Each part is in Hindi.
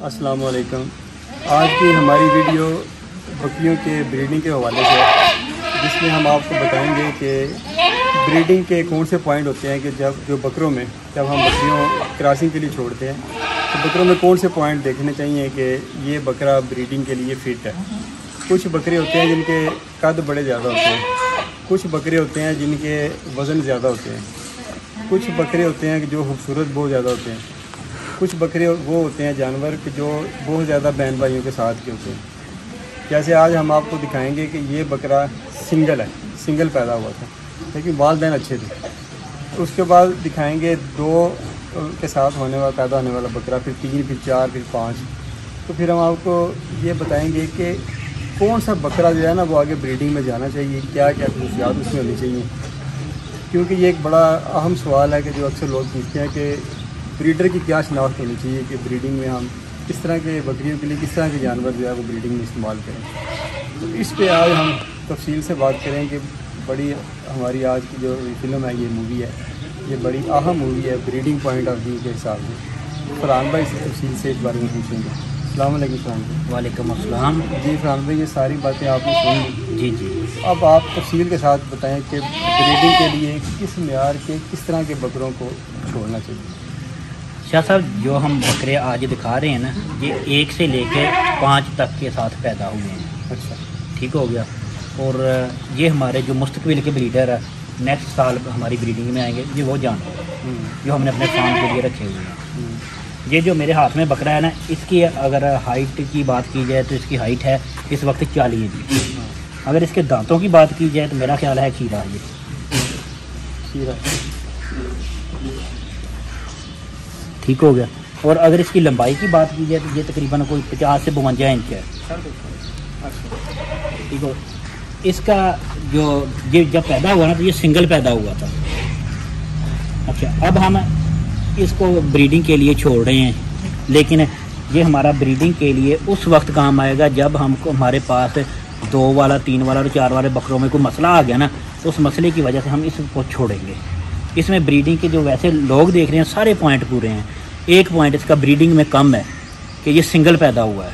अस्सलाम वालेकुम। आज की हमारी वीडियो बकरियों के ब्रीडिंग के हवाले से है, जिसमें हम आपको बताएंगे कि ब्रीडिंग के कौन से पॉइंट होते हैं कि जब बकरों में जब हम बकरियों क्रॉसिंग के लिए छोड़ते हैं तो बकरों में कौन से पॉइंट देखने चाहिए कि ये बकरा ब्रीडिंग के लिए फ़िट है। कुछ बकरे होते हैं जिनके कद बड़े ज़्यादा होते हैं, कुछ बकरे होते हैं जिनके वज़न ज़्यादा होते हैं, कुछ बकरे होते हैं कि जो खूबसूरत बहुत ज़्यादा होते हैं, कुछ बकरे वो होते हैं जानवर कि जो बहुत ज़्यादा बहन भाइयों के साथ के होते हैं। जैसे आज हम आपको दिखाएंगे कि ये बकरा सिंगल पैदा हुआ था, लेकिन वालिदैन अच्छे थे। उसके बाद दिखाएंगे 2 के साथ पैदा होने वाला बकरा, फिर 3, फिर 4, फिर 5। तो फिर हम आपको ये बताएंगे कि कौन सा बकरा जो है ना वो आगे ब्रीडिंग में जाना चाहिए, क्या क्या खसूसियात उसमें होनी चाहिए। क्योंकि ये एक बड़ा अहम सवाल है कि जो अक्सर लोग पूछते हैं कि ब्रीडर की क्या शनाख्त होनी चाहिए कि ब्रीडिंग में हम किस तरह के बकरियों के लिए किस तरह के जानवर जो है वो ब्रीडिंग में इस्तेमाल करें। तो इस पे आज हम तफसील से बात करें कि बड़ी हमारी आज की जो फिल्म है, ये मूवी है, ये बड़ी अहम मूवी है ब्रीडिंग पॉइंट ऑफ व्यू के हिसाब से। फरहान भाई से तफसील से इस बारे में पूछेंगे। अस्सलाम वालेकुम फरहान भाई। वालेकुम अस्सलाम। जी फरहान भाई, ये सारी बातें आपने सुन ली। जी। अब आप तफसील के साथ बताएं कि ब्रीडिंग के लिए किस मेयार के किस तरह के बकरों को छोड़ना चाहिए। शाह साहब, जो हम बकरे आज दिखा रहे हैं ना, ये 1 से लेकर 5 तक के साथ पैदा हुए हैं। अच्छा, ठीक हो गया। और ये हमारे जो मुस्तकबिल के ब्रीडर है, नेक्स्ट साल हमारी ब्रीडिंग में आएंगे, ये वो जानवर जो हमने अपने फार्म के लिए रखे हुए हैं। ये जो मेरे हाथ में बकरा है ना, इसकी अगर हाइट की बात की जाए तो इसकी हाइट है इस वक्त 40 इंच। अगर इसके दांतों की बात की जाए तो मेरा ख्याल है खीरा। ये खीरा ठीक हो गया। और अगर इसकी लंबाई की बात की जाए तो ये तकरीबन कोई 50 से 52 इंच है। ठीक हो। इसका जो ये जब पैदा हुआ ना तो ये सिंगल पैदा हुआ था। अच्छा, अब हम इसको ब्रीडिंग के लिए छोड़ रहे हैं, लेकिन ये हमारा ब्रीडिंग के लिए उस वक्त काम आएगा जब हमको हमारे पास 2 वाला, 3 वाला और 4 वाले बकरों में कोई मसला आ गया ना, तो उस मसले की वजह से हम इसको छोड़ेंगे। इसमें ब्रीडिंग के जो वैसे लोग देख रहे हैं सारे पॉइंट पूरे हैं। एक पॉइंट इसका ब्रीडिंग में कम है कि ये सिंगल पैदा हुआ है।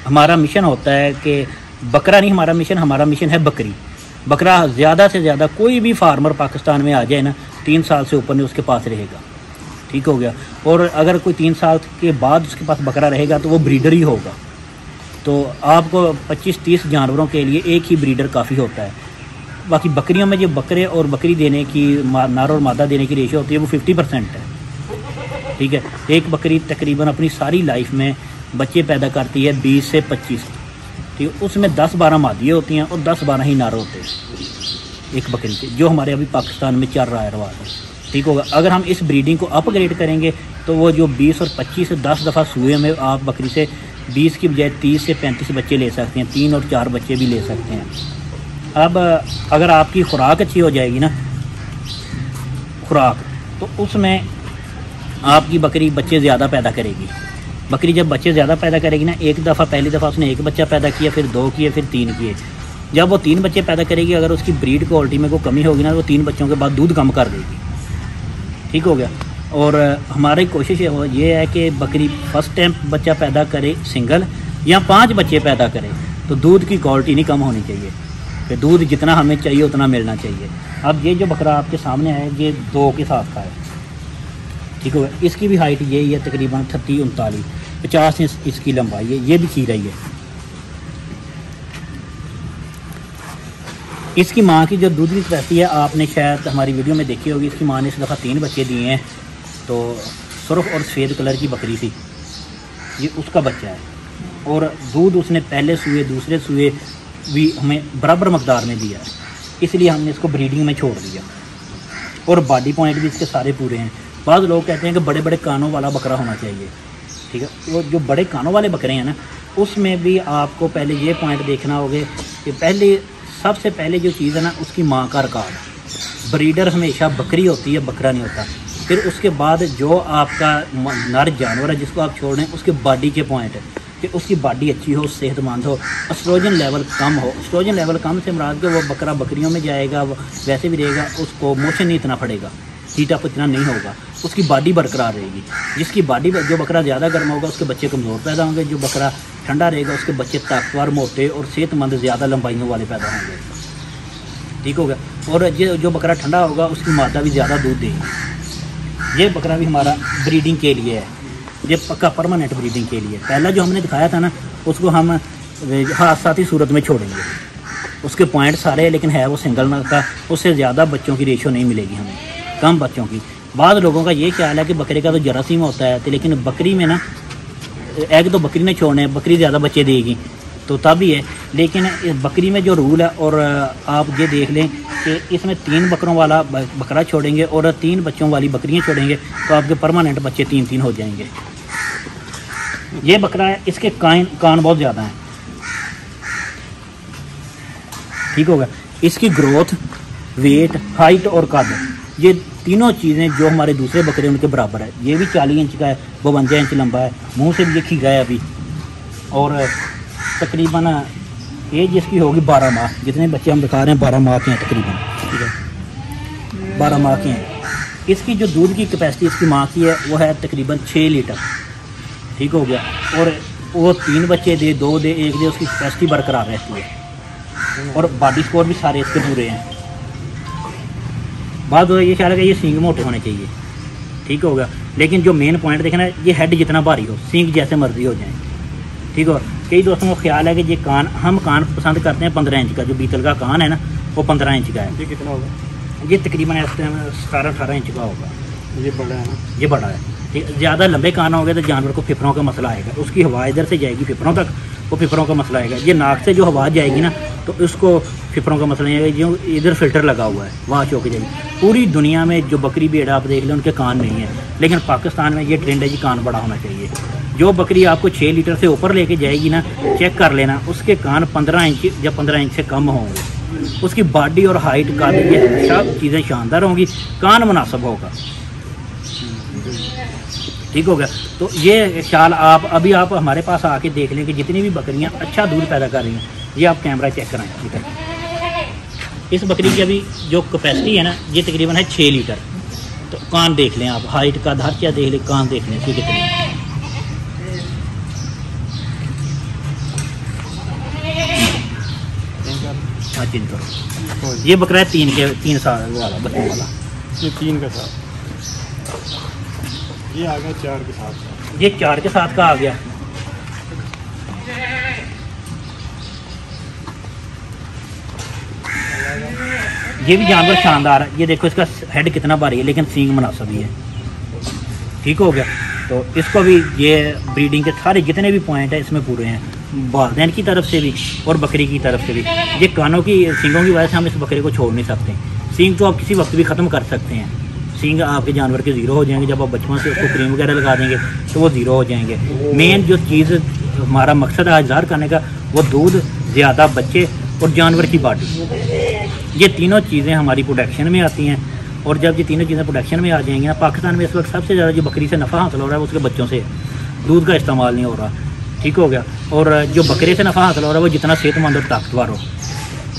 हमारा मिशन होता है कि बकरा नहीं हमारा मिशन है बकरी। बकरा ज़्यादा से ज़्यादा कोई भी फार्मर पाकिस्तान में आ जाए ना, 3 साल से ऊपर में उसके पास रहेगा। ठीक हो गया। और अगर कोई 3 साल के बाद उसके पास बकरा रहेगा तो वो ब्रीडर ही होगा। तो आपको 25-30 जानवरों के लिए एक ही ब्रीडर काफ़ी होता है। बाकी बकरियों में जो बकरे और बकरी देने की नर और मादा देने की रेशो होती है वो 50% है। ठीक है। एक बकरी तकरीबन अपनी सारी लाइफ में बच्चे पैदा करती है 20 से 25। ठीक है। उसमें 10-12 मादियाँ होती हैं और 10-12 ही नर होते हैं एक बकरी के, जो हमारे अभी पाकिस्तान में चल रहा है रवाज। ठीक होगा। अगर हम इस ब्रीडिंग को अपग्रेड करेंगे तो वो जो 20 और 25 से 10 दफ़ा सुए में आप बकरी से 20 की बजाय 30 से 35 बच्चे ले सकते हैं, 3 और 4 बच्चे भी ले सकते हैं। अब अगर आपकी खुराक अच्छी हो जाएगी ना, खुराक, तो उसमें आपकी बकरी बच्चे ज़्यादा पैदा करेगी। बकरी जब बच्चे ज़्यादा पैदा करेगी ना, पहली दफ़ा उसने 1 बच्चा पैदा किया, फिर 2 किए, फिर 3 किए। जब वो 3 बच्चे पैदा करेगी, अगर उसकी ब्रीड क्वालिटी में कोई कमी होगी ना, वो 3 बच्चों के बाद दूध कम कर देगी। ठीक हो गया। और हमारी कोशिश ये है कि बकरी फर्स्ट टाइम बच्चा पैदा करे सिंगल, या 5 बच्चे पैदा करे, तो दूध की क्वालिटी नहीं कम होनी चाहिए, कि दूध जितना हमें चाहिए उतना मिलना चाहिए। अब ये जो बकरा आपके सामने है, ये 2 के साथ का है। ठीक हो गया। इसकी भी हाइट यही है, तकरीबन 38-39, 50 इंच इसकी लंबाई है। ये भी खीरा ही है। इसकी माँ की जो दूध की रहती है, आपने शायद हमारी वीडियो में देखी होगी। इसकी माँ ने इस दफ़ा 3 बच्चे दिए हैं। तो सुर्ख और सफ़ेद कलर की बकरी थी, ये उसका बच्चा है। और दूध उसने पहले सूए दूसरे सूए भी हमें बराबर मकदार में दिया है, इसलिए हमने इसको ब्रीडिंग में छोड़ दिया। और बॉडी पॉइंट भी इसके सारे पूरे हैं। बाद लोग कहते हैं कि बड़े बड़े कानों वाला बकरा होना चाहिए। ठीक है। वो जो बड़े कानों वाले बकरे हैं ना, उसमें भी आपको पहले ये पॉइंट देखना होगा कि सबसे पहले जो चीज़ है ना, उसकी माँ का रिकॉर्ड। ब्रीडर हमेशा बकरी होती है, बकरा नहीं होता। फिर उसके बाद जो आपका नर जानवर है जिसको आप छोड़ रहे हैं, उसके बॉडी के पॉइंट है कि उसकी बॉडी अच्छी हो, सेहतमंद हो, एस्ट्रोजन लेवल कम हो। एस्ट्रोजन लेवल कम से मुराद के वो बकरा बकरियों में जाएगा, वैसे भी रहेगा, उसको मोशन नहीं इतना पड़ेगा, हीट अप इतना नहीं होगा। उसकी बॉडी बरकरार रहेगी। जिसकी बॉडी, जो बकरा ज़्यादा गर्म होगा उसके बच्चे कमज़ोर पैदा होंगे, जो बकरा ठंडा रहेगा उसके बच्चे ताकतवर, मोटे और सेहतमंद, ज़्यादा लंबाइयों वाले पैदा होंगे। ठीक हो गया। और जो बकरा ठंडा होगा उसकी मादा भी ज़्यादा दूध देगी। ये बकरा भी हमारा ब्रीडिंग के लिए है, ये पक्का परमानेंट ब्रीडिंग के लिए। पहला जो हमने दिखाया था ना, उसको हम हादसाती सूरत में छोड़ेंगे, उसके पॉइंट सारे हैं, लेकिन है वो सिंगल का, उससे ज़्यादा बच्चों की रेशो नहीं मिलेगी हमें, कम बच्चों की। बाद लोगों का ये ख्याल है कि बकरे का तो जरासीम होता है, तो लेकिन बकरी में ना एग तो बकरी ने छोड़ने हैं, बकरी ज़्यादा बच्चे देगी तो तब ही है। लेकिन इस बकरी में जो रूल है, और आप ये देख लें कि इसमें 3 बकरों वाला बकरा छोड़ेंगे और 3 बच्चों वाली बकरियाँ छोड़ेंगे तो आपके परमानेंट बच्चे 3-3 हो जाएंगे। ये बकरा है, इसके कान बहुत ज़्यादा हैं। ठीक होगा। इसकी ग्रोथ, वेट, हाइट और कद, ये तीनों चीज़ें जो हमारे दूसरे बकरे उनके बराबर है। ये भी 40 इंच का है, 52 इंच लंबा है, मुंह से भी ये खींचा है अभी, और तकरीबन एज इसकी होगी 12 माह। जितने बच्चे हम दिखा रहे हैं 12 माह के हैं तकरीबन। ठीक है, 12 माह के हैं। इसकी जो दूध की कैपेसिटी इसकी माँ की है वो है तकरीबन 6 लीटर। ठीक हो गया। और वो 3 बच्चे दे, 2 दे, 1 दे, उसकी कैपेसिटी बरकरार रहती है। और बॉडी स्कोर भी सारे इसके पूरे हैं। बात ये ख्याल है कि ये सींग मोटे होने चाहिए। ठीक हो गया। लेकिन जो मेन पॉइंट देखना है, ये हेड जितना भारी हो, सींग जैसे मर्जी हो जाए। ठीक हो। कई दोस्तों को ख्याल है कि ये कान, हम कान पसंद करते हैं 15 इंच का, जो बीतल का कान है ना वो 15 इंच का है। ये कितना होगा? ये तकरीबन 17-18 इंच का होगा। ये बड़ा है ना? ये बड़ा है। ठीक। ज़्यादा लंबे कान हो गए तो जानवर को फेफड़ों का मसला आएगा, उसकी हवा इधर से जाएगी फेफड़ों तक, वो फेफड़ों का मसला आएगा। ये नाक से जो हवा जाएगी ना तो उसको फेफड़ों का मसला नहीं आएगा। जो इधर फिल्टर लगा हुआ है वहाँ चौक जाएगी। पूरी दुनिया में जो बकरी भेड़ आप देख लें उनके कान नहीं है, लेकिन पाकिस्तान में ये ट्रेंड है कि कान बड़ा होना चाहिए। जो बकरी आपको 6 लीटर से ऊपर लेके जाएगी ना, चेक कर लेना उसके कान 15 इंच या 15 इंच से कम होंगे। उसकी बॉडी और हाइट का ये सब चीज़ें शानदार होंगी, कान मुनासिब होगा। ठीक हो गया। तो ये ख्याल आप हमारे पास आके देख लें कि जितनी भी बकरियां अच्छा दूध पैदा कर रही हैं, ये आप कैमरा चेक कराएं। ठीक है। इस बकरी की अभी जो कैपेसिटी है ना, ये तकरीबन है 6 लीटर। तो कान देख लें आप, हाइट का धार क्या देख लें, कान देख लें इसकी कितनी। हाँ, चेंज करो। ये बकरा है 3 साल वाला, बच्चों वाला। ये 3 का साथ, ये आ गया 4 के साथ। ये 4 के साथ का आ गया। ये भी जानवर शानदार है। ये देखो इसका हेड कितना भारी है, लेकिन सींग मुनासिब ही है। ठीक हो गया। तो इसको भी ये ब्रीडिंग के सारे जितने भी पॉइंट है इसमें पूरे हैं, वालिदैन की तरफ से भी और बकरी की तरफ से भी। ये कानों की, सींगों की वजह से हम इस बकरे को छोड़ नहीं सकते। सींग तो आप किसी वक्त भी ख़त्म कर सकते हैं। सींग आपके जानवर के ज़ीरो हो जाएंगे। जब आप बचपन से उसको क्रीम वगैरह लगा देंगे तो वो ज़ीरो हो जाएंगे। मेन जो चीज़ हमारा मकसद है इज़हार करने का, वो दूध, ज़्यादा बच्चे और जानवर की बॉडी। ये तीनों चीज़ें हमारी प्रोडक्शन में आती हैं। और जब ये तीनों चीज़ें प्रोडक्शन में आ जाएंगी ना, पाकिस्तान में इस वक्त सबसे ज़्यादा जो बकरी से नफ़ा हासिल हो रहा है वो उसके बच्चों से, दूध का इस्तेमाल नहीं हो रहा। ठीक हो गया। और जो बकरे से नफ़ा हासिल हो रहा है वो जितना सेहतमंद और ताकतवर हो।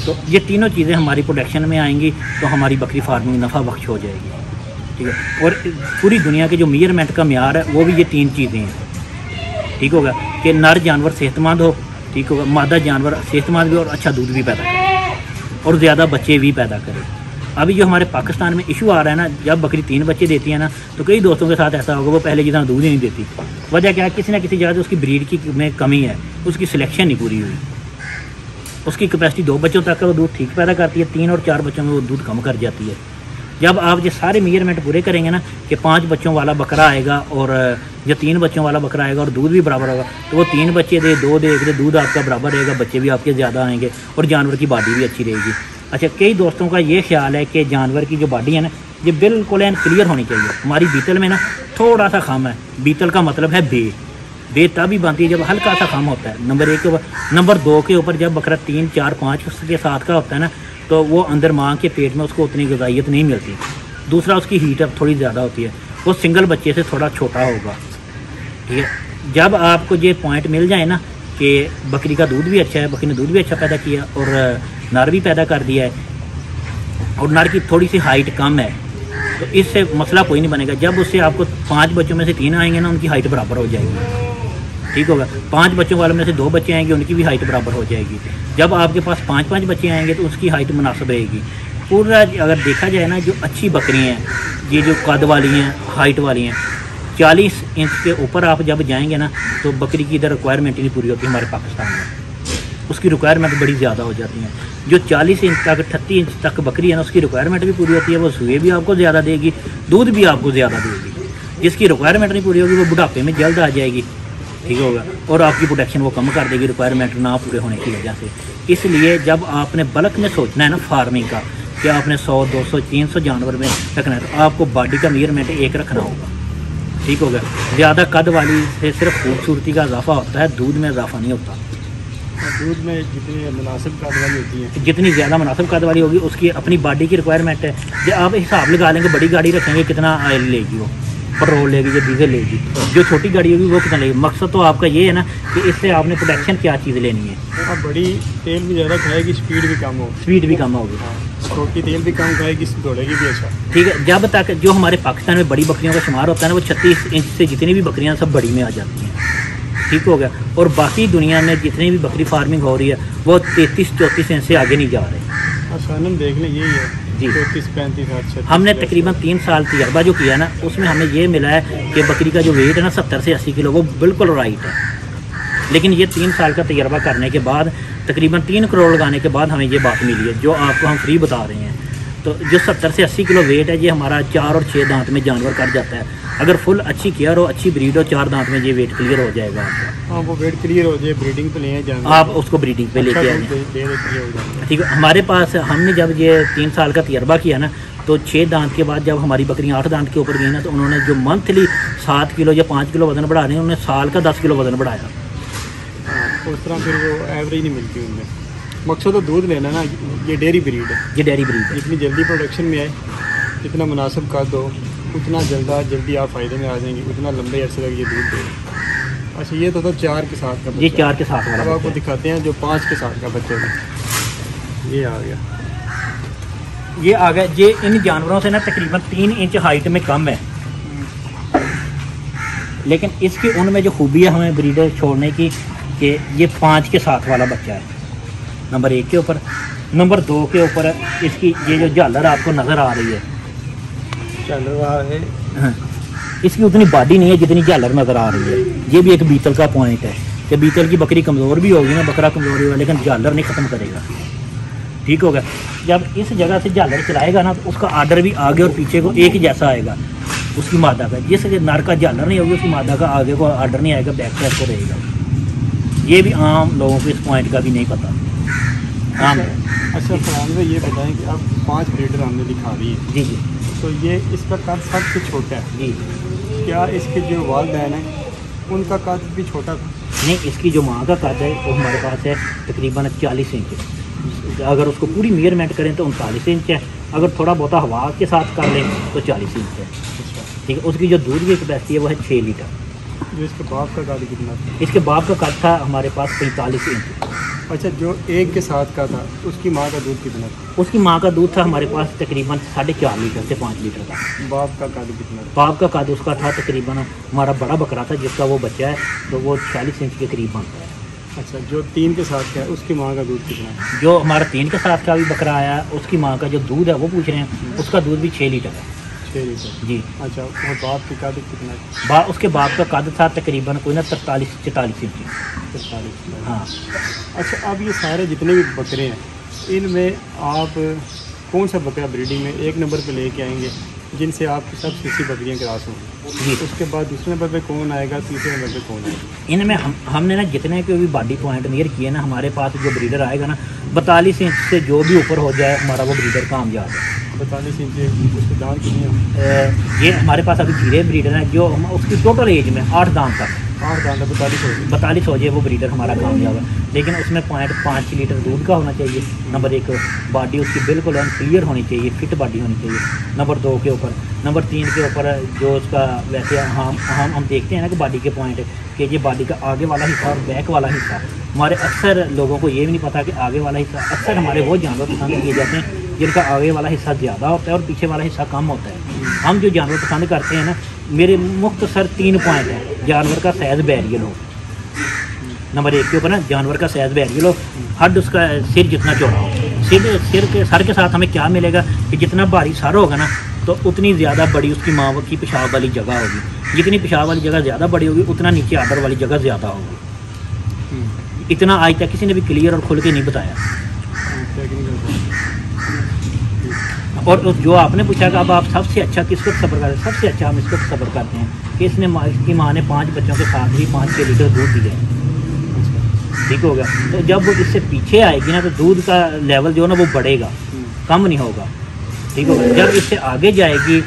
तो ये तीनों चीज़ें हमारी प्रोडक्शन में आएंगी तो हमारी बकरी फार्मिंग नफ़ा बख्श हो जाएगी। ठीक है। और पूरी दुनिया के जो मेजरमेंट का म्यार है वो भी ये 3 चीज़ें हैं। ठीक होगा कि नर जानवर सेहतमंद हो, ठीक होगा, मादा जानवर सेहतमंद भी और अच्छा दूध भी पैदा करे और ज़्यादा बच्चे भी पैदा करे। अभी जो हमारे पाकिस्तान में इशू आ रहा है ना, जब बकरी 3 बच्चे देती है ना तो कई दोस्तों के साथ ऐसा होगा वो पहले जितना दूध ही नहीं देती। वजह क्या है, किसी ना किसी जगह उसकी ब्रीड की में कमी है, उसकी सिलेक्शन नहीं पूरी हुई। उसकी कैपेसिटी 2 बच्चों तक का वो दूध ठीक पैदा करती है, 3 और 4 बच्चों में वो दूध कम कर जाती है। जब आप ये सारे मेजरमेंट पूरे करेंगे ना कि 5 बच्चों वाला बकरा आएगा और या 3 बच्चों वाला बकरा आएगा और दूध भी बराबर होगा, तो वो 3 बच्चे दे, 2 दे, 1 दे, दूध आपका बराबर रहेगा, बच्चे भी आपके ज़्यादा आएंगे और जानवर की बॉडी भी अच्छी रहेगी। अच्छा, कई दोस्तों का ये ख्याल है कि जानवर की जो बॉडी है ना, ये बिल्कुल एंड क्लियर होनी चाहिए। हमारी बीतल में ना थोड़ा सा खाम है। बीतल का मतलब है बे तभी बनती है जब हल्का सा खाम होता है। नंबर 1 के ऊपर। नंबर 2 के ऊपर जब बकरा 3, 4, 5 के साथ का होता है ना, तो वो अंदर माँ के पेट में उसको उतनी ग़िज़ाइयत नहीं मिलती। दूसरा, उसकी हीट अप थोड़ी ज़्यादा होती है, वो सिंगल बच्चे से थोड़ा छोटा होगा। ठीक है। जब आपको ये पॉइंट मिल जाए ना कि बकरी का दूध भी अच्छा है, बकरी ने दूध भी अच्छा पैदा किया और नर भी पैदा कर दिया है और नर की थोड़ी सी हाइट कम है, तो इससे मसला कोई नहीं बनेगा। जब उससे आपको 5 बच्चों में से 3 आएंगे ना, उनकी हाइट बराबर हो जाएगी, ठीक होगा। 5 बच्चों वाले में से 2 बच्चे आएंगे, उनकी भी हाइट बराबर हो जाएगी। जब आपके पास 5-5 बच्चे आएंगे तो उसकी हाइट मुनासिब रहेगी। पूरा अगर देखा जाए ना, जो अच्छी बकरी हैं, ये जो कद वाली हैं, हाइट वाली हैं, 40 इंच के ऊपर आप जब जाएंगे ना, तो बकरी की इधर रिक्वायरमेंट ही नहीं पूरी होती हमारे पाकिस्तान में। उसकी रिक्वायरमेंट बड़ी ज़्यादा हो जाती हैं। जो 40 इंच तक 38 इंच तक बकरी है ना, उसकी रिक्वायरमेंट भी पूरी होती है, वो सुए भी आपको ज़्यादा देगी, दूध भी आपको ज़्यादा देगी। जिसकी रिक्वायरमेंट नहीं पूरी होगी वो बुढ़ापे में जल्द आ जाएगी, ठीक होगा, और आपकी प्रोटेक्शन वो कम कर देगी रिक्वायरमेंट ना पूरे होने की वजह से। इसलिए जब आपने बल्क में सोचना है ना फार्मिंग का, कि आपने 100, 200, 300 जानवर में रखना है, तो आपको बॉडी का मेजरमेंट एक रखना होगा, ठीक होगा। ज़्यादा कद वाली से सिर्फ खूबसूरती का इजाफा होता है, दूध में इजाफा नहीं होता। दूध में जितनी मुनासिब कद वाली होती है, जितनी ज़्यादा मुनासिब कद वाली होगी, उसकी अपनी बॉडी की रिक्वायरमेंट है। जो आप हिसाब लगा लेंगे, बड़ी गाड़ी रखेंगे कितना ऑयल लेगी, वो पेट्रोल लेगी या डीजल लेगी। जो छोटी गाड़ी होगी वो कितना लेगी। मकसद तो आपका ये है ना कि इससे आपने प्रोटेक्शन क्या चीज़ लेनी है। अब बड़ी तेल भी ज़्यादा खाएगी, स्पीड भी कम होगी, स्पीड भी कम होगी, छोटी तेल भी कम खाएगी, दौड़ेगी भी अच्छा, ठीक है। जब तक जो हमारे पाकिस्तान में बड़ी बकरियों का शुमार होता है ना, वो 36 इंच से जितनी भी बकरियाँ सब बड़ी में आ जाती हैं, ठीक हो गया। और बाकी दुनिया में जितनी भी बकरी फार्मिंग हो रही है वो 33-34 इंच से आगे नहीं जा रहे। आसान देख लें यही है जी, 34-35। हमने तकरीबन 3 साल तजर्बा जो किया ना, उसमें हमें ये मिला है कि बकरी का जो वेट है ना 70 से 80 किलो, वो बिल्कुल राइट है। लेकिन ये 3 साल का तजर्बा करने के बाद, तकरीबन 3 करोड़ लगाने के बाद हमें ये बात मिली है जो आपको हम फ्री बता रहे हैं। तो जो 70 से 80 किलो वेट है, ये हमारा 4 और 6 दांत में जानवर कर जाता है। अगर फुल अच्छी केयर हो, अच्छी ब्रीड हो, 4 दांत में ये वेट क्लियर हो जाएगा आपका। हाँ, वो वेट क्लियर हो जाए, ब्रीडिंग पे ले जाए, आप उसको ब्रीडिंग पे लेके आए, ठीक है। हमारे पास हमने जब ये 3 साल का तजर्बा किया ना, तो 6 दांत के बाद जब हमारी बकरियाँ 8 दांत के ऊपर गई ना, तो उन्होंने जो मंथली 7 किलो या 5 किलो वजन बढ़ा रहे हैं, उन्होंने साल का 10 किलो वजन बढ़ाया। उस तरह फिर वो एवरेज नहीं मिलती उनमें। मकसद तो दूध लेना ना, ये डेयरी ब्रीड है, ये डेयरी ब्रीड है। जितनी जल्दी प्रोडक्शन में आए, जितना मुनासिब कद हो, उतना जल्दी आप फ़ायदे में आ जाएंगे, उतना लंबे अरसे तक ये दूध देगा। अच्छा, ये तो 4 के साथ का बच्चा, ये 4 के साथ वाला। अब आपको दिखाते हैं जो 5 के साथ का बच्चा है। ये आ गया, ये आ गया। ये इन जानवरों से ना तकरीबन 3 इंच हाइट में कम है, लेकिन इसकी उनमें जो खूबी है हमें ब्रीडर छोड़ने की, कि ये 5 के साथ वाला बच्चा है नंबर 1 के ऊपर। नंबर 2 के ऊपर इसकी ये जो झालर आपको नज़र आ रही है, चलो है, हाँ, इसकी उतनी बॉडी नहीं है जितनी झालर नज़र आ रही है। ये भी एक बीतल का पॉइंट है कि बीतल की बकरी कमज़ोर भी होगी ना, बकरा कमज़ोर होगा, लेकिन झालर नहीं ख़त्म करेगा, ठीक होगा। जब इस जगह से झालर चलाएगा ना, तो उसका आर्डर भी आगे और पीछे को एक जैसा आएगा उसकी मादा का। जिस नर का झालर नहीं होगी, उसकी मादा का आगे को आर्डर नहीं आएगा, बैक साइड को रहेगा। ये भी आम लोगों को इस पॉइंट का भी नहीं पता। आम अच्छा फरहान भाई, ये बताएं कि अब 5 ब्रीडर हमने दिखा दी है, जी जी, तो ये इसका कद सबसे छोटा है जी। क्या इसके जो वालिदैन हैं उनका कद भी छोटा था? नहीं, इसकी जो माँ का कद है वो हमारे पास है तकरीबन 40 इंच। अगर उसको पूरी मेजरमेंट करें तो 39 इंच है। अगर थोड़ा बहुत हवा के साथ कर लें तो 40 इंच है, ठीक है। उसकी जो दूध की कैपेसिटी है वो है 6 लीटर। जो इसके बाप का कद कितना था? इसके बाप का कद था हमारे पास 45 इंच। अच्छा, जो 1 के साथ का था उसकी माँ का दूध कितना था? उसकी माँ का दूध था हमारे पास तकरीबन 4.5 लीटर से 5 लीटर का। बाप का कद कितना था? बाप का कद उसका था तकरीबन, हमारा बड़ा बकरा था जिसका वो बच्चा है, तो वो 40 इंच के करीब बनता है। अच्छा, जो 3 के साथ का है उसकी माँ का दूध कितना है? जो हमारा 3 के साथ का भी बकरा आया, उसकी माँ का जो दूध है वो पूछ रहे हैं, उसका दूध भी 6 लीटर है। 6 लीटर जी। अच्छा, और बाप की कद कितना है? उसके बाप का कद था तकरीबन कोई ना 43-44 इंच। 43। हाँ। अच्छा, अब ये सारे जितने भी बकरे हैं, इनमें आप कौन सा बकरा ब्रीडिंग में 1 नंबर पे लेके आएंगे जिनसे आपकी सब सीसी बकरियाँ क्रॉस होंगी? जी। उसके बाद दूसरे नंबर पे कौन आएगा, तीसरे नंबर पे कौन आएगा? इनमें हमने ना जितने के भी बॉडी पॉइंट नियर किए ना, हमारे पास जो ब्रीडर आएगा ना 42 इंच से जो भी ऊपर हो जाए हमारा वो ब्रीडर कामयाब है। 42 इंच उसके दांत कितने हैं? ये हमारे पास अभी धीरे ब्रीडर हैं जो उसकी टोटल एज में 8 दांत तक 8 दांत 42 हो जाए वो ब्रीडर हमारा कामयाब है। लेकिन उसमें 0.5 लीटर दूध का होना चाहिए। नंबर 1, बॉडी उसकी बिल्कुल क्लियर होनी चाहिए, फिट बॉडी होनी चाहिए। नंबर 2 के ऊपर, नंबर 3 के ऊपर जो उसका वैसे हम देखते हैं ना कि बॉडी के पॉइंट कि ये बॉडी का आगे वाला हिस्सा और बैक वाला हिस्सा, हमारे अक्सर लोगों को ये भी नहीं पता कि आगे वाला हिस्सा, अक्सर हमारे वो जानवर पसंद किए जाते हैं जिनका आगे वाला हिस्सा ज़्यादा होता है और पीछे वाला हिस्सा कम होता है। हम जो जानवर पसंद करते हैं ना, मेरे मुख्तसर 3 पॉइंट हैं। जानवर का साइज़ बैरियल हो, नंबर 1 के ऊपर ना, जानवर का साइज़ बैरियल हो, हड उसका सिर जितना चौड़ा हो। सर के साथ हमें क्या मिलेगा कि जितना भारी सर होगा ना, तो उतनी ज़्यादा बड़ी उसकी माँ की पेशाब वाली जगह होगी। जितनी पेशाब वाली जगह ज़्यादा बड़ी होगी, उतना नीचे आर्डर वाली जगह ज़्यादा होगी। इतना आज तक किसी ने भी क्लियर और खुल के नहीं बताया। और जो आपने पूछा कि अब आप सबसे अच्छा किस वक्त सफ़र करते हैं, सबसे अच्छा हम इस वक्त सफ़र करते हैं कि इसकी माँ ने 5 बच्चों के साथ भी 5-6 लीटर दूध दिए। ठीक हो गया। तो जब वो इससे पीछे आएगी ना, तो दूध का लेवल जो है ना वो बढ़ेगा, कम नहीं होगा। ठीक होगा। जब इससे आगे जाएगी,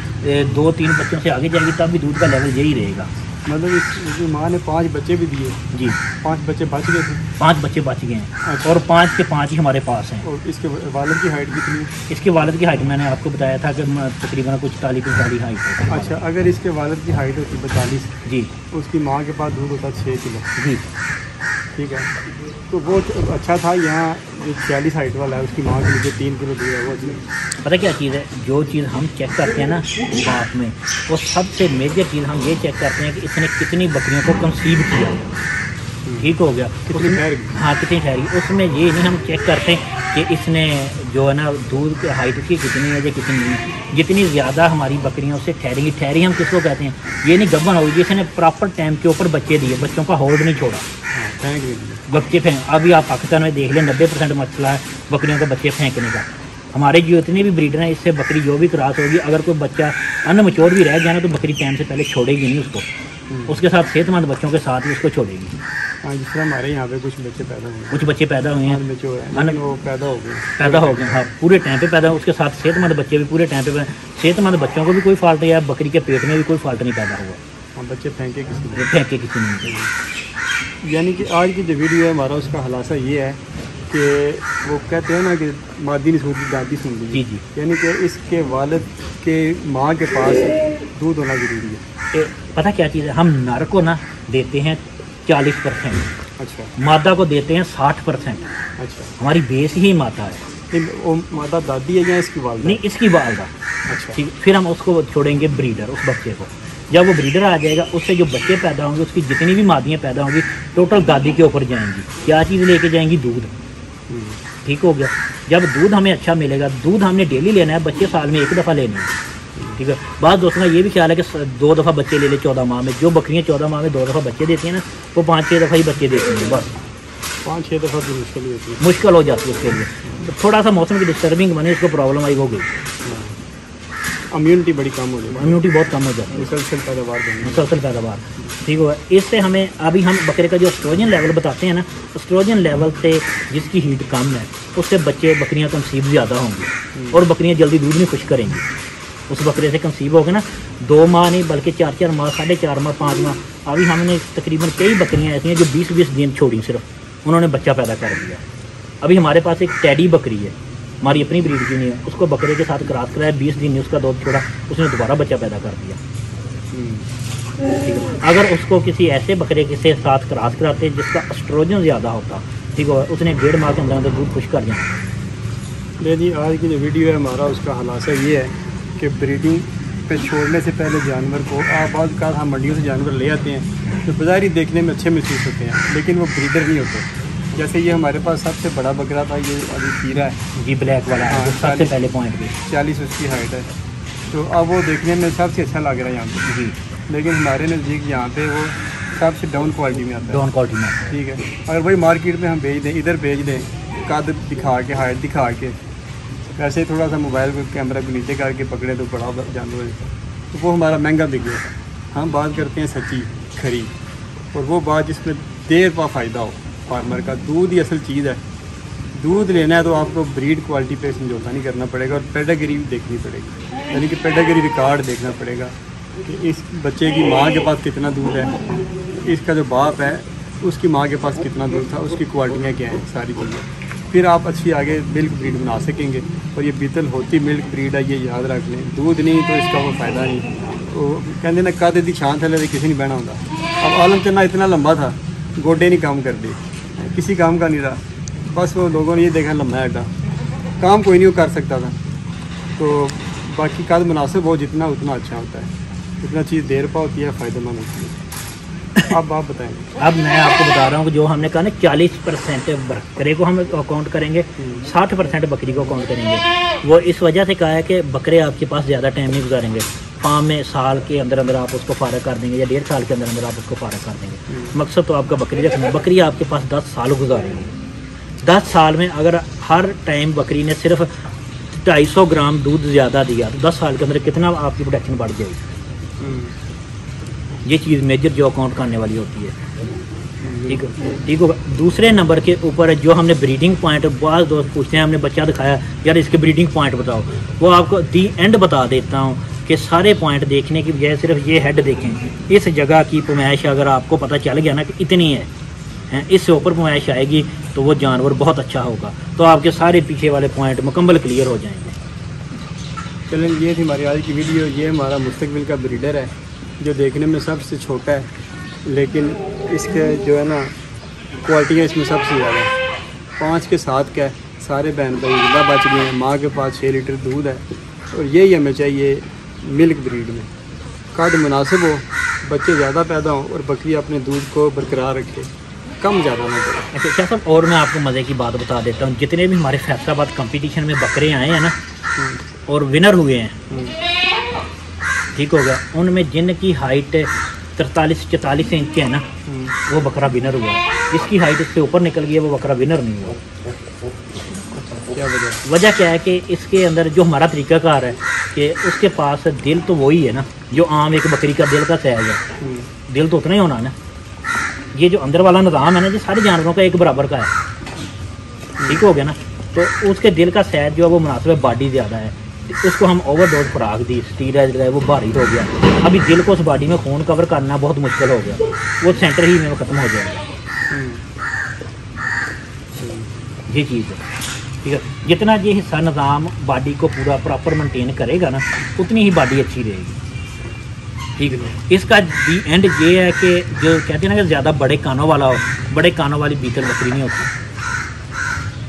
2-3 बच्चों से आगे जाएगी, तब भी दूध का लेवल यही रहेगा। मतलब इसकी माँ ने 5 बच्चे भी दिए जी, 5 बच्चे बच गए थे। 5 बच्चे बच गए हैं। अच्छा। और 5 के 5 ही हमारे पास हैं। और इसके वालिद की हाइट कितनी है? इसके वालिद की हाइट मैंने आपको बताया था कि तकरीबन कुछ 40-45 हाइट है। अच्छा, अगर इसके वालिद की हाइट होती 42 जी, उसकी माँ के पास दूध होता 6 किलो। जी, ठीक है, तो वो अच्छा था। यहाँ जो 46 हाइट वाला है उसकी माँ के लिए 3 किलो दूध है, वो अच्छा। पता क्या चीज़ है, जो चीज़ हम चेक करते हैं ना बाप में, वो सबसे मेजर चीज़ हम ये चेक करते हैं कि इसने कितनी बकरियों को कंसीव किया। ठीक हो गया। कितनी ठहर? हाँ, कितनी ठहरी। उसमें ये नहीं हम चेक करते कि इसने जो है ना दूध की हाइट उसकी कितनी है या कितनी नहीं। जितनी ज़्यादा हमारी बकरियाँ उससे ठहरेंगी, ठहरी हम किसको कहते हैं, ये नहीं गब्बन होगी जिसने प्रॉपर टाइम के ऊपर बच्चे दिए, बच्चों का होल्ड नहीं छोड़ा, बच्चे फेंक। अभी आप पाकिस्तान में देख लें 90% मसला है बकरियों के बच्चे फेंकने का। हमारे जितने भी ब्रीडर हैं, इससे बकरी जो भी क्रॉस होगी, अगर कोई बच्चा अनमैच्योर भी रह जाए ना, तो बकरी टाइम से पहले छोड़ेगी नहीं उसको, उसके साथ सेहतमंद बच्चों के साथ ही उसको छोड़ेगी। हाँ, जिस तरह हमारे यहाँ पे कुछ बच्चे पैदा हुए हैं, कुछ बच्चे पैदा हुए हैं, वो पैदा हो गए, हाँ, पूरे टाइम पे पैदा, उसके साथ सेहतमंद बच्चे भी पूरे टाइम पे। सेहतमंद बच्चों को भी कोई फॉल्ट नहीं है, बकरी के पेट में भी कोई फॉल्ट नहीं पैदा हुआ। हाँ, बच्चे फेंके किसी नहीं। यानी कि आज की जो वीडियो है हमारा, उसका खुलासा ये है कि वो कहते हैं ना कि मादी नहीं सुनती दादी सुन ली। जी जी। यानी कि इसके वालिद के माँ के पास दूध होना ज़रूरी है। पता क्या चीज़ है, हम नर को ना देते हैं 40%, अच्छा, मादा को देते हैं 60%। अच्छा, हमारी बेस ही मादा है। वो मादा दादी है या इसकी वालिदा? नहीं, इसकी वालिदा। अच्छा, ठीक। फिर हम उसको छोड़ेंगे ब्रीडर, उस बच्चे को। जब वो ब्रीडर आ जाएगा, उससे जो बच्चे पैदा होंगे, उसकी जितनी भी मादियाँ पैदा होंगी, टोटल दादी के ऊपर जाएंगी। क्या चीज़ लेके जाएंगी? दूध। ठीक हो गया। जब दूध हमें अच्छा मिलेगा, दूध हमने डेली लेना है, बच्चे साल में 1 दफ़ा लेने हैं। ठीक है। बाद दोस्तों का ये भी ख्याल है कि 2 दफ़ा बच्चे ले ले 14 माह में। जो बकरियाँ 14 माह में 2 दफ़ा बच्चे देती हैं ना, वो 5-6 दफ़ा ही बच्चे देती हैं बस। 5-6 दफ़ा भी मुश्किल होती है, मुश्किल हो जाती है उसके लिए। तो थोड़ा सा मौसम की डिस्टर्बिंग बने, उसको प्रॉब्लम आई हो गई, इम्यूनिटी बड़ी कम हो जाती है, इम्यूनिटी बहुत कम हो जाती है, मुसलसल पैदावार बननी। मुसलसल पैदावार। ठीक होगा। इससे हमें अभी हम बकरे का जो एस्ट्रोजन लेवल बताते हैं ना, एस्ट्रोजन लेवल से जिसकी हीट कम है, उससे बकरियाँ कंसीव ज़्यादा होंगी और बकरियाँ जल्दी दूध नहीं खुश करेंगी। उस बकरे से कंसीव हो गए ना, 2 माह नहीं बल्कि 4-4 माह, 4.5 माह, 5 माह। अभी हमने तकरीबन कई बकरियाँ ऐसी हैं जो 20-20 दिन छोड़ी, सिर्फ उन्होंने बच्चा पैदा कर दिया। अभी हमारे पास एक टैडी बकरी है, हमारी अपनी ब्रीड की नहीं है, उसको बकरे के साथ क्रॉस कराया, 20 दिन में उसका दूध छोड़ा, उसने दोबारा बच्चा पैदा कर दिया। ठीक है। अगर उसको किसी ऐसे बकरे के साथ क्रॉस कराते जिसका एस्ट्रोजन ज़्यादा होता, ठीक है, उसने 1.5 माह के अंदर दूध खुश कर जाना। ले जी, आज की जो वीडियो है हमारा, उसका खुलासा ये है कि ब्रीडिंग पे छोड़ने से पहले जानवर को बाद का हम मंडियों से जानवर ले आते हैं तो बाज़ारी देखने में अच्छे महसूस होते हैं, लेकिन वो ब्रीडर नहीं होते। जैसे ये हमारे पास सबसे बड़ा बकरा था, ये अभी हीरा है जी, ब्लैक वाला है, हाँ, सबसे पहले पॉइंट पे 40 उसकी हाइट है। तो अब वो देखने में सबसे अच्छा लग रहा है यहाँ पे जी, लेकिन हमारे नज़दीक यहाँ पे वो सबसे डाउन क्वालिटी में आता है। डाउन क्वालिटी में। ठीक है, अगर वही मार्केट में हम भेज दें, इधर भेज दें, कद दिखा के, हाइट दिखा के, वैसे थोड़ा सा मोबाइल को कैमरा को नीचे करके पकड़े तो बड़ा जानवर है, तो वो हमारा महंगा बिक गया। हम बात करते हैं सच्ची खरी, और वो बात जिसमें देर पा फ़ायदा हो फार्मर का। दूध ही असल चीज़ है। दूध लेना है तो आपको ब्रीड क्वालिटी पे समझौता नहीं करना पड़ेगा, और पेडागिरी भी देखनी पड़ेगी, यानी कि पेडागिरी रिकॉर्ड देखना पड़ेगा कि इस बच्चे की माँ के पास कितना दूध है, इसका जो बाप है उसकी माँ के पास कितना दूध था, उसकी क्वालिटियाँ क्या हैं, सारी चीज़ें। फिर आप अच्छी आगे मिल्क ब्रीड बना सकेंगे। और ये बीतल होती मिल्क ब्रीड है, ये याद रख लें। दूध नहीं तो इसका वो फ़ायदा नहीं। तो कहते ना कद दी छां थले किसी नहीं बहना होता। अब आलम चन्ना इतना लंबा था, गोडे नहीं काम कर दे, किसी काम का नहीं रहा, बस वो लोगों ने ये देखा लम्बा है एडा, काम कोई नहीं वो कर सकता था। तो बाकी कद मुनासिब हो जितना उतना अच्छा होता है, जितना चीज़ देर पा होती है फ़ायदेमंद होती है। अब आप बताएंगे। अब मैं आपको बता रहा हूँ कि जो हमने कहा ना 40% बकरे को हम अकाउंट करेंगे, 60% बकरी को अकाउंट करेंगे। वो इस वजह से कहा है कि बकरे आपके पास ज़्यादा टाइम नहीं गुजारेंगे। फार्म में साल के अंदर अंदर आप उसको फारग कर देंगे या 1.5 साल के अंदर अंदर आप उसको फारग कर देंगे। मकसद तो आपका बकरी रखना, बकरी आपके पास 10 साल गुजारेगी। 10 साल में अगर हर टाइम बकरी ने सिर्फ 250 ग्राम दूध ज़्यादा दिया तो 10 साल के अंदर कितना आपकी प्रोडक्शन बढ़ जाएगी। ये चीज़ मेजर जो अकाउंट करने वाली होती है। ठीक होगा। दूसरे नंबर के ऊपर जो हमने ब्रीडिंग पॉइंट, बहुत दोस्त पूछते हैं हमने बच्चा दिखाया यार इसके ब्रीडिंग पॉइंट बताओ, वो आपको दी एंड बता देता हूँ कि सारे पॉइंट देखने की बजाय सिर्फ ये हेड देखें। इस जगह की पैमाइश अगर आपको पता चल गया ना कि इतनी है, इससे ऊपर पैमाइश आएगी तो वो जानवर बहुत अच्छा होगा, तो आपके सारे पीछे वाले पॉइंट मुकम्मल क्लियर हो जाएंगे। चलें, ये थी हमारी आज की वीडियो। ये हमारा मुस्तकबिल का ब्रीडर है जो देखने में सबसे छोटा है, लेकिन इसके जो है ना क्वालिटियाँ इसमें सबसे ज़्यादा है। 5 के 7 का है, सारे बहन भाई जिंदा बच गए हैं। माँ के पास 6 लीटर दूध है और यही हमें चाहिए मिल्क ब्रीड में। कद मुनासिब हो, बच्चे ज़्यादा पैदा हों और बकरी अपने दूध को बरकरार रखे, कम ज़्यादा ना करे। अच्छा क्या साहब, और मैं आपको मज़े की बात बता देता हूँ, जितने भी हमारे फैसलाबाद कंपटीशन में बकरे आए हैं ना और विनर हुए हैं, ठीक हो गया, उनमें जिनकी हाइट 43-44 इंच है ना वो बकरा विनर हुआ। जिसकी हाइट इससे ऊपर निकल गई है वो बकरा विनर नहीं हुआ। क्या वजह क्या है कि इसके अंदर जो हमारा तरीकाकार है कि उसके पास दिल तो वही है ना जो आम एक बकरी का दिल का साइज है, दिल तो उतना ही होना ना। ये जो अंदर वाला निज़ाम है ना, जो सारे जानवरों का एक बराबर का है, ठीक हो गया ना। तो उसके दिल का साइज जो है वो मुनासिब है, बॉडी ज़्यादा है, उसको हम ओवरडोज खुराक दी, स्टीरॉयड जो है वो भारी हो गया। अभी दिल को उस बॉडी में खून कवर करना बहुत मुश्किल हो गया, वो सेंटर ही में ख़त्म हो जाएगा। ये चीज़ है, ठीक है। जितना ये हिस्सा निज़ाम बॉडी को पूरा प्रॉपर मेंटेन करेगा ना उतनी ही बॉडी अच्छी रहेगी, ठीक है। इसका दी एंड ये है कि जो कहते हैं ना कि ज़्यादा बड़े कानों वाला हो, बड़े कानों वाली बीतल बकरी नहीं होती,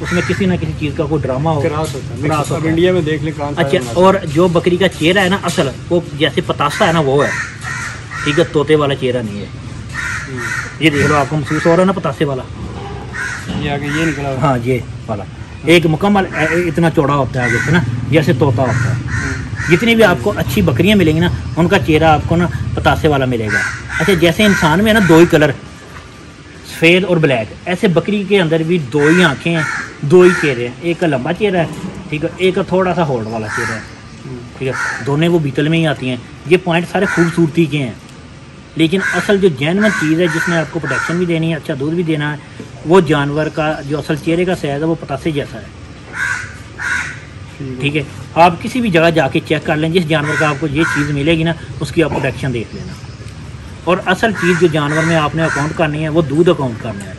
उसमें किसी ना किसी चीज़ का कोई ड्रामा हो, क्रॉस होता है। इंडिया में देख लें कान। अच्छा, और जो बकरी का चेहरा है ना असल वो जैसे पतासा है ना वो है, ठीक है, तोते वाला चेहरा नहीं है। ये देख लो, आपको महसूस हो रहा है ना पतासे वाला, ये आगे ये निकला। हाँ, ये वाला एक मुकम्मल इतना चौड़ा होता है आगे से ना, जैसे तोता होता है। जितनी भी आपको अच्छी बकरियां मिलेंगी ना उनका चेहरा आपको ना पतासे वाला मिलेगा। अच्छा, जैसे इंसान में है ना 2 ही कलर, सफ़ेद और ब्लैक, ऐसे बकरी के अंदर भी 2 ही आँखें हैं, 2 ही चेहरे हैं। एक का लंबा चेहरा है, ठीक है, एक का थोड़ा सा होल्ड वाला चेहरा है, ठीक है। दोनों वो बीतल में ही आती हैं। ये पॉइंट सारे खूबसूरती के हैं, लेकिन असल जो जेन्युइन चीज़ है जिसमें आपको प्रोटेक्शन भी देनी है, अच्छा दूध भी देना है, वो जानवर का जो असल चेहरे का साइज़ है वो पतासे जैसा है, ठीक है। आप किसी भी जगह जाके चेक कर लें, जिस जानवर का आपको ये चीज़ मिलेगी ना उसकी आप प्रोटेक्शन देख लेना। और असल चीज़ जो जानवर में आपने अकाउंट करनी है वो दूध अकाउंट करना है।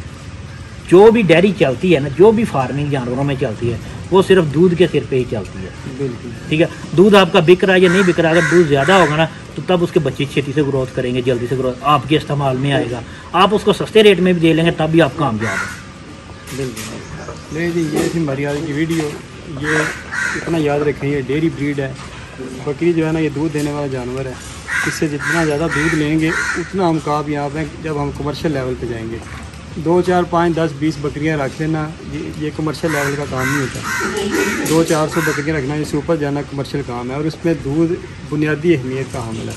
जो भी डेयरी चलती है ना, जो भी फार्मिंग जानवरों में चलती है वो सिर्फ दूध के सिर पे ही चलती है, ठीक है। दूध आपका बिक रहा है या नहीं बिक रहा, अगर दूध ज़्यादा होगा ना तो तब उसके बच्चे छेती से ग्रोथ करेंगे, जल्दी से ग्रोथ आपके इस्तेमाल में आएगा। आप उसको सस्ते रेट में भी दे लेंगे तब भी आप कामयाब हैं। बिल्कुल। नहीं जी, ये थी हमारी आज की वीडियो। ये इतना याद रखें, ये डेयरी ब्रीड है। बकरी जो है ना ये दूध देने वाला जानवर है। इससे जितना ज़्यादा दूध लेंगे उतना हम कामयाब हैं जब हम कमर्शियल लेवल पे जाएंगे। 2, 4, 5, 10, 20 बकरियां रख लेना ये कमर्शियल लेवल का काम नहीं होता। 200-400 बकरियां रखना, इससे ऊपर जाना कमर्शियल काम है। और उसमें दूध बुनियादी अहमियत का हामिल है।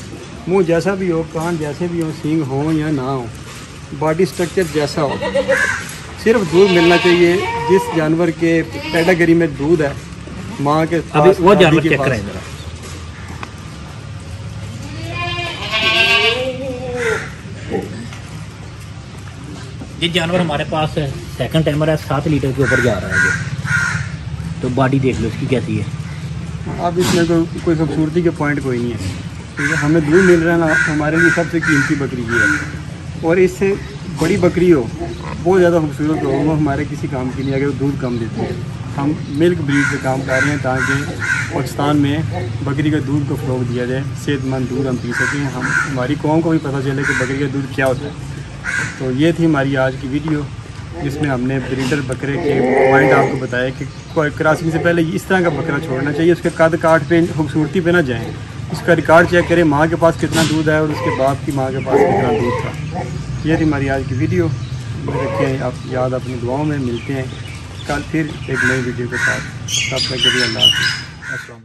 मुँह जैसा भी हो, कान जैसे भी हो, सींग हो या ना हो, बॉडी स्ट्रक्चर जैसा हो, सिर्फ दूध मिलना चाहिए। जिस जानवर के कैटेगरी में दूध है, माँ के पास, वो जानवर चेक करें जरा। ये जानवर हमारे पास सेकंड टाइमर है, 7 लीटर के ऊपर जा रहा है ये, तो बॉडी देख लो इसकी कैसी है। अब इसमें कोई खूबसूरती के पॉइंट कोई नहीं है, ठीक है। हमें दूध मिल रहा है ना, हमारे लिए सबसे कीमती बकरी ये है। और इससे बड़ी बकरी हो, बहुत ज़्यादा खूबसूरत हो, वो हमारे किसी काम की नहीं, अगर दूध कम देती है। हम मिल्क ब्रीड पे काम कर रहे हैं ताकि पाकिस्तान में बकरी का दूध को फ़रोग़ दिया जाए, सेहतमंद दूध हम पी सकें, हमारी कौम को भी पता चले कि बकरी का दूध क्या होता है। तो ये थी हमारी आज की वीडियो। जिसमें हमने ब्रीडर बकरे के पॉइंट आपको बताया कि क्रॉसिंग से पहले इस तरह का बकरा छोड़ना चाहिए, उसके कद काट पे खूबसूरती पे ना जाएँ, उसका रिकॉर्ड चेक करें, माँ के पास कितना दूध है और उसके बाप की माँ के पास कितना दूध था। ये थी हमारी आज की वीडियो। रखें आप याद अपनी दुआओं में। मिलते हैं कल फिर एक नई वीडियो के साथ। तब तक के लिए अल्लाह हाफ़िज़।